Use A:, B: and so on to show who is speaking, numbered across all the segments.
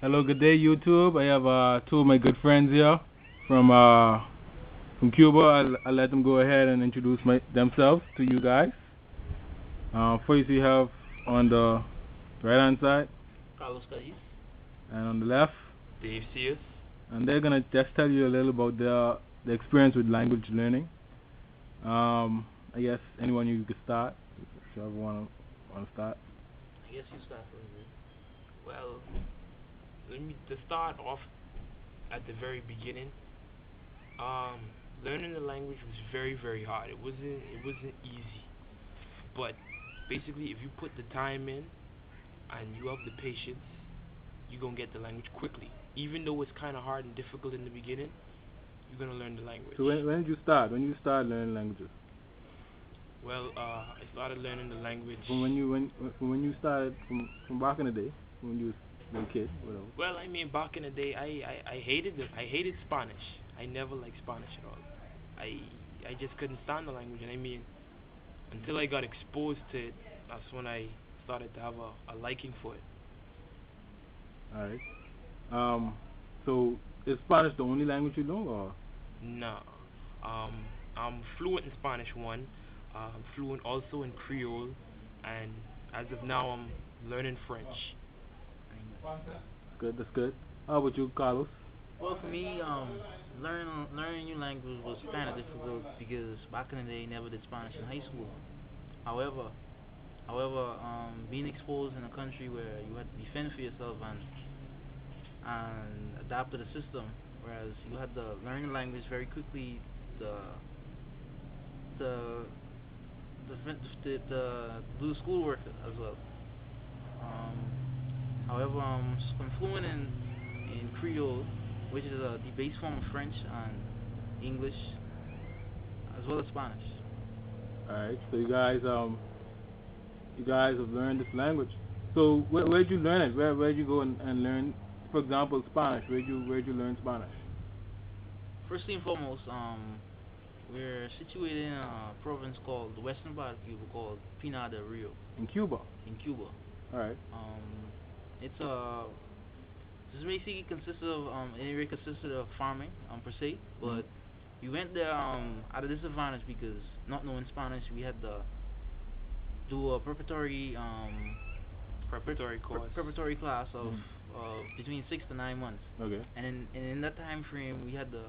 A: Hello, good day, YouTube. I have two of my good friends here from Cuba. I'll let them go ahead and introduce themselves to you guys. First, we have on the right hand side
B: Carlos Cadiz.
A: and on the left,
B: Dave Sears.
A: and they're gonna just tell you a little about the experience with language learning. I guess anyone you could start. Whichever wanna start.
B: I guess you start first. Well, let me to start off at the very beginning. Um, Learning the language was very very hard. It wasn't easy. But basically, if you put the time in and you have the patience, you're gonna get the language quickly. Even though it's kind of hard and difficult in the beginning, you're gonna learn the language.
A: So when did you start? When you start learning languages?
B: Well, I started learning the language.
A: From when you started from back in the day when you was a kid, whatever.
B: Well, I mean, back in the day, I hated it. I hated Spanish. I never liked Spanish at all. I I just couldn't stand the language, and I mean, until I got exposed to it, that's when I started to have a liking for it.
A: All right. So is Spanish the only language you know, or?
B: No, um, I'm fluent in Spanish one. I'm fluent also in Creole, and as of now, I'm learning French.
A: Good, that's good. How about you, Carlos?
C: Well, for me, learning new language was kind of difficult because back in the day, I never did Spanish in high school. However, being exposed in a country where you had to defend for yourself and adapt to the system, whereas you had to learn the language very quickly, to to to do the schoolwork as well. Um, However, I'm fluent in Creole, which is the base form of French and English, as well as Spanish.
A: All right. So you guys have learned this language. So where'd you learn it? Where'd you go and learn? For example, Spanish. Where'd you learn Spanish?
C: First and foremost, we're situated in a province called the western part of Cuba called Pinar del Rio
A: In Cuba.
C: in Cuba.
A: All right.
C: It's this basically consisted of it really consisted of farming per se,
A: Mhm.
C: but we went there at a disadvantage because not knowing Spanish, we had to do a
B: Preparatory course.
C: preparatory class of
A: Mhm.
C: between 6 to 9 months,
A: Okay.
C: and in that time frame we had to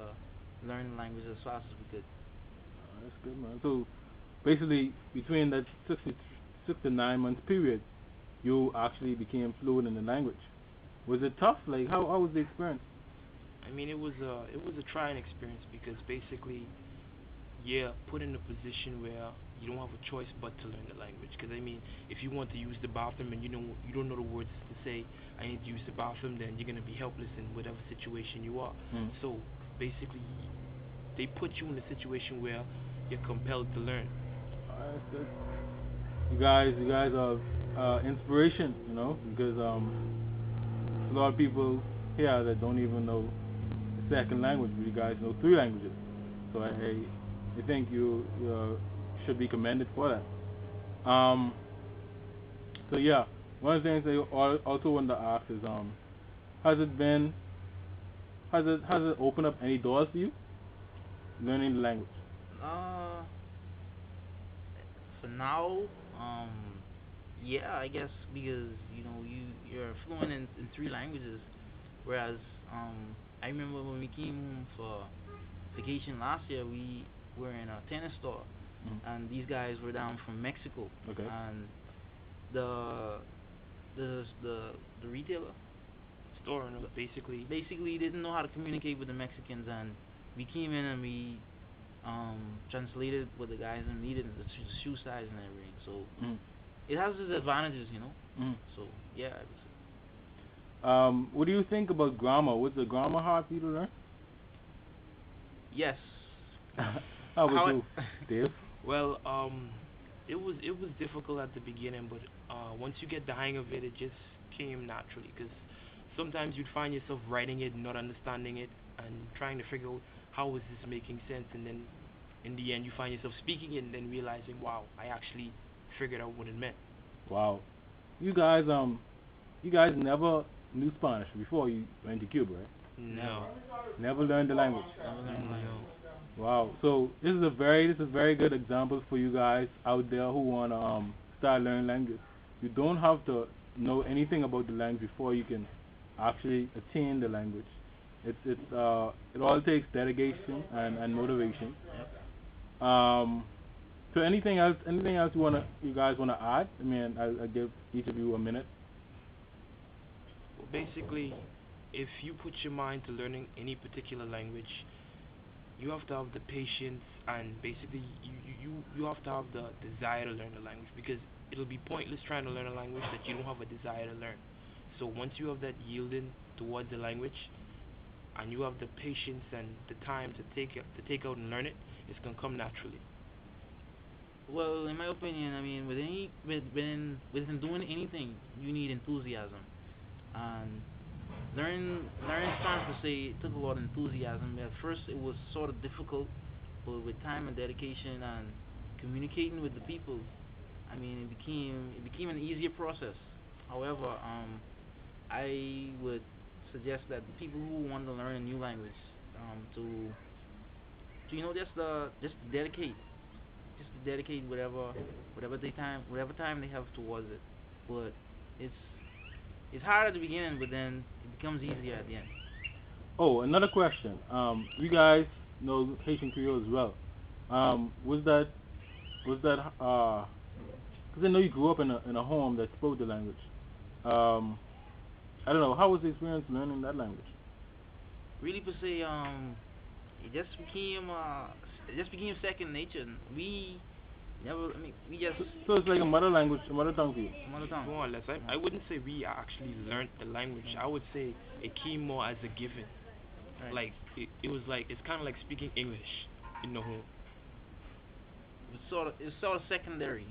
C: learn the language as fast as we could.
A: That's good, man. So basically, between that 6 to 9 months period, you actually became fluent in the language. Was it tough? Like, how was the experience?
B: I mean, it was a trying experience because basically, yeah, put in a position where you don't have a choice but to learn the language. Because I mean, if you want to use the bathroom and you don't know the words to say, I need to use the bathroom, then you're gonna be helpless in whatever situation you are.
A: Mm.
B: So basically, they put you in a situation where you're compelled to learn.
A: That's good. You guys are inspiration, because a lot of people here that don't even know the second language, but you guys know three languages. So I think you should be commended for that. So yeah, one of the things I also wanted to ask is has it been has it opened up any doors for you learning the language?
C: Uh, for now, um, yeah, I guess because you're fluent in three languages, whereas I remember when we came for vacation last year, we were in a tennis store,
A: Mm.
C: and these guys were down from Mexico,
A: Okay.
C: and the the retailer
B: Store, basically.
C: basically didn't know how to communicate with the Mexicans, and we came in and we translated what the guys needed, the shoe size and everything. So
A: Mm.
C: it has its advantages.
A: Mm.
C: So yeah,
A: What do you think about grammar? Was the grammar hard for you to learn?
C: yes.
A: How about
C: How it
A: you, Dave?
B: Well, it was difficult at the beginning, but once you get the hang of it, it just came naturally. Because sometimes you'd find yourself writing it, not understanding it, and trying to figure out how is this making sense, and then in the end you find yourself speaking it, and then realizing, wow, I actually figured out what it meant.
A: Wow. You guys, you guys knew Spanish before you went to Cuba, right?
B: No.
A: Never learned the language.
C: Never learned language.
B: No.
A: Wow. So this is a very good example for you guys out there who wanna start learning language. You don't have to know anything about the language before you can actually attain the language. It all takes dedication and motivation. Um so anything else you guys wanna add? I mean I'll give each of you a minute.
B: Well, basically, if you put your mind to learning any particular language, you have to have the patience, and basically you have to have the desire to learn the language, because it'll be pointless trying to learn a language that you don't have a desire to learn. So once you have that yielding towards the language, and you have the patience and the time to take out and learn it, it's gonna come naturally.
C: Well, in my opinion, I mean, within doing anything, you need enthusiasm. And learning Spanish per se it took a lot of enthusiasm. At first, it was sort of difficult, but with time and dedication and communicating with the people, I mean, it became an easier process. However, I would suggest that the people who want to learn a new language, to just to dedicate whatever time they have towards it. But it's it's hard at the beginning, but then it becomes easier at the end.
A: Oh, another question. You guys know Haitian Creole as well. Was that because I know you grew up in a home that spoke the language. Um, I don't know, how was the experience learning that language?
C: Really, per se, it just became second nature. We never, I mean, we just
A: So it's like a mother language, a mother tongue for you.
C: mother tongue.
B: More or less, I
C: Yeah.
B: wouldn't say we actually learned the language. I would say it came more as a given.
C: Right.
B: Like it was like it's kind of like speaking English in the home.
C: It's sort of secondary,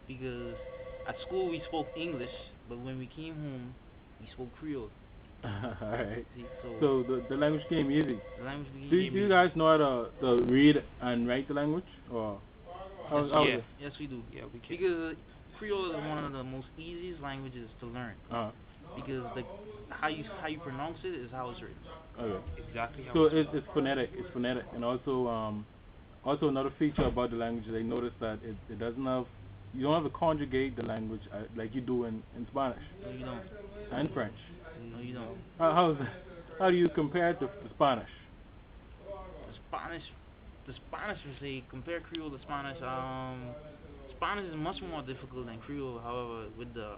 C: because at school we spoke English, but when we came home, we spoke Creole.
A: Alright.
C: See, so
A: So the language came easy.
C: the language
A: Do
C: became
A: you, do you
C: easy.
A: guys know how to read and write the language? Or how is
B: Yeah,
A: it?
C: Yes, we do.
B: yeah, we can.
C: Because Creole is one of the most easiest languages to learn.
A: Uh,
C: Because the how you pronounce it is how it's written.
A: okay.
B: Exactly how
A: So
B: it's
A: it's phonetic. It's phonetic, and also another feature about the language is I noticed that it doesn't have you don't have to conjugate the language like you do in Spanish
C: No, you don't.
A: and French.
C: No, you don't.
A: How is that? How do you compare it to Spanish?
C: The Spanish, the Spanish, per se, compare Creole to Spanish. Spanish is much more difficult than Creole. However, with the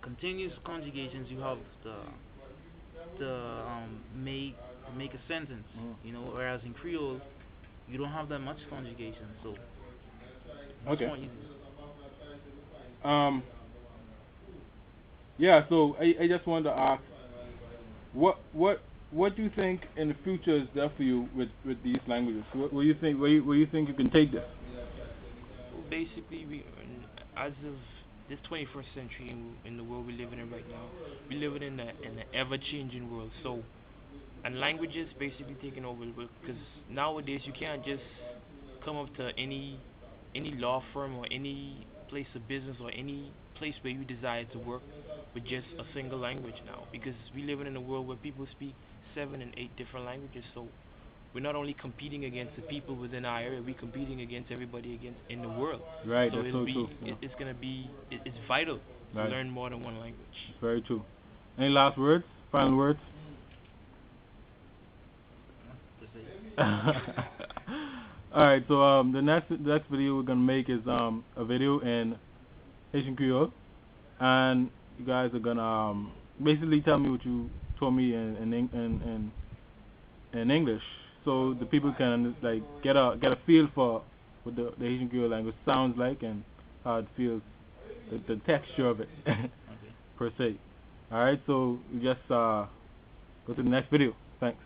C: continuous conjugations, you have to make a sentence.
A: Mm.
C: Whereas in Creole, you don't have that much conjugation, so much
A: Okay.
C: more easy.
A: Um. Yeah. So I just wanted to ask what do you think in the future is there for you with these languages? Where you think where you think you can take this?
B: well, basically as of this 21st century in the world we're living in right now, we living in an ever changing world. So and languages basically taking over the world, because nowadays you can't just come up to any law firm or any place of business or any place where you desire to work with just a single language now, because we living in a world where people speak 7 and 8 different languages. So we're not only competing against the people within our area, we're competing against everybody against in the world.
A: Right.
B: So
A: That's
B: it'll
A: so
B: be
A: true. Yeah.
B: it's gonna be it's vital to
A: Right.
B: learn more than one language.
A: It's very true. Any last words? Final words?
C: To say.
A: Alright, so the next video we're gonna make is a video in Haitian Creole, and you guys are gonna basically tell me what you told me in English, so the people can like get a feel for what the Haitian Creole language sounds like and how it feels, the texture of it
C: Okay.
A: per se. Alright, so we just go to the next video. Thanks.